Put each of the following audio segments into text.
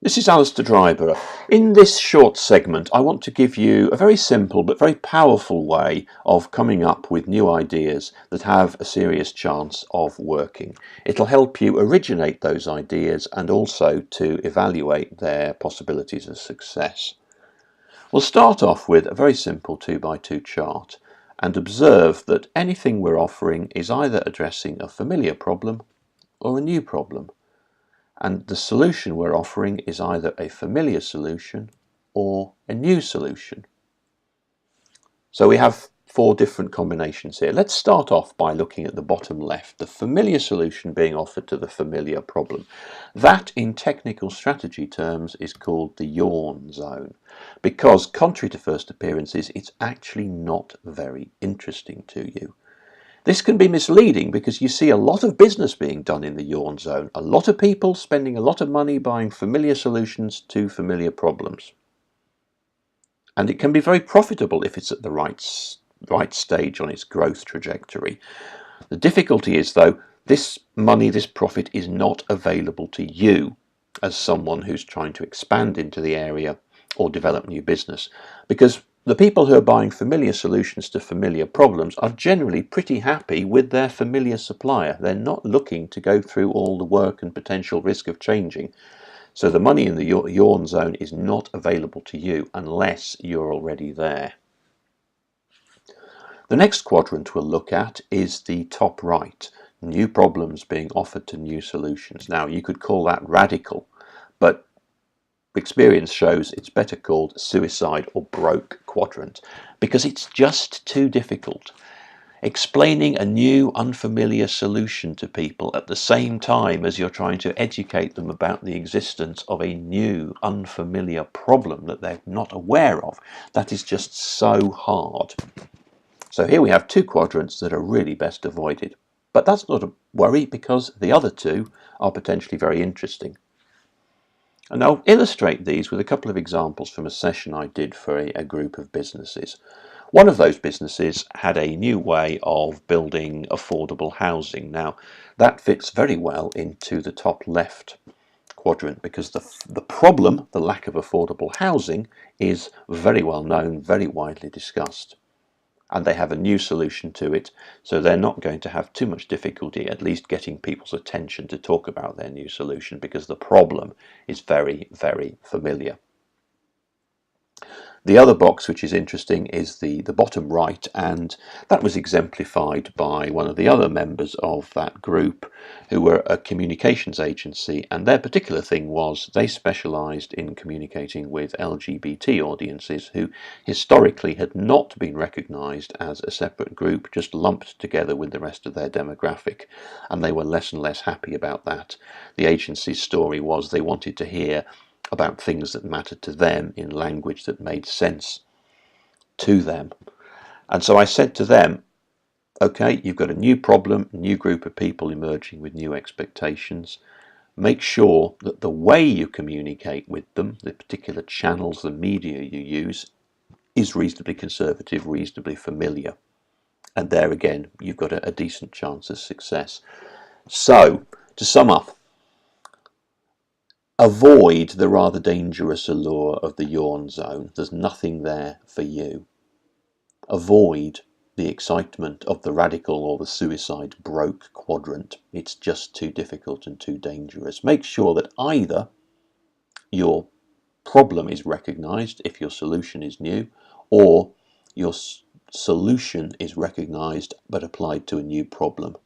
This is Alastair Drybrugh. In this short segment I want to give you a very simple but very powerful way of coming up with new ideas that have a serious chance of working. It'll help you originate those ideas and also to evaluate their possibilities of success. We'll start off with a very simple 2x2 chart and observe that anything we're offering is either addressing a familiar problem or a new problem. And the solution we're offering is either a familiar solution or a new solution. So we have four different combinations here. Let's start off by looking at the bottom left, the familiar solution being offered to the familiar problem. That, in technical strategy terms, is called the yawn zone, because contrary to first appearances, it's actually not very interesting to you. This can be misleading because you see a lot of business being done in the yawn zone, a lot of people spending a lot of money buying familiar solutions to familiar problems. And it can be very profitable if it's at the right stage on its growth trajectory. The difficulty is, though, this money, this profit is not available to you as someone who's trying to expand into the area or develop new business, because the people who are buying familiar solutions to familiar problems are generally pretty happy with their familiar supplier. They're not looking to go through all the work and potential risk of changing. So the money in the yawn zone is not available to you unless you're already there. The next quadrant we'll look at is the top right, new problems being offered to new solutions. Now, you could call that radical, but experience shows it's better called suicide or broke quadrant because it's just too difficult. Explaining a new unfamiliar solution to people at the same time as you're trying to educate them about the existence of a new unfamiliar problem that they're not aware of, that is just so hard. So here we have two quadrants that are really best avoided. But that's not a worry because the other two are potentially very interesting. And I'll illustrate these with a couple of examples from a session I did for a group of businesses. One of those businesses had a new way of building affordable housing. Now, that fits very well into the top left quadrant because the problem, the lack of affordable housing, is very well known, very widely discussed. And they have a new solution to it, so they're not going to have too much difficulty at least getting people's attention to talk about their new solution because the problem is very, very familiar. The other box which is interesting is the bottom right, and that was exemplified by one of the other members of that group who were a communications agency, and their particular thing was they specialised in communicating with LGBT audiences who historically had not been recognised as a separate group, just lumped together with the rest of their demographic, and they were less and less happy about that. The agency's story was they wanted to hear about things that mattered to them in language that made sense to them. And so I said to them, okay, you've got a new problem, a new group of people emerging with new expectations. Make sure that the way you communicate with them, the particular channels, the media you use, is reasonably conservative, reasonably familiar. And there again, you've got a decent chance of success. So, to sum up, avoid the rather dangerous allure of the yawn zone. There's nothing there for you. Avoid the excitement of the radical or the suicide broke quadrant. It's just too difficult and too dangerous. Make sure that either your problem is recognised if your solution is new, or your solution is recognised but applied to a new problem.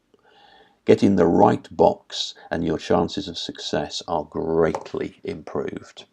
Get in the right box and your chances of success are greatly improved.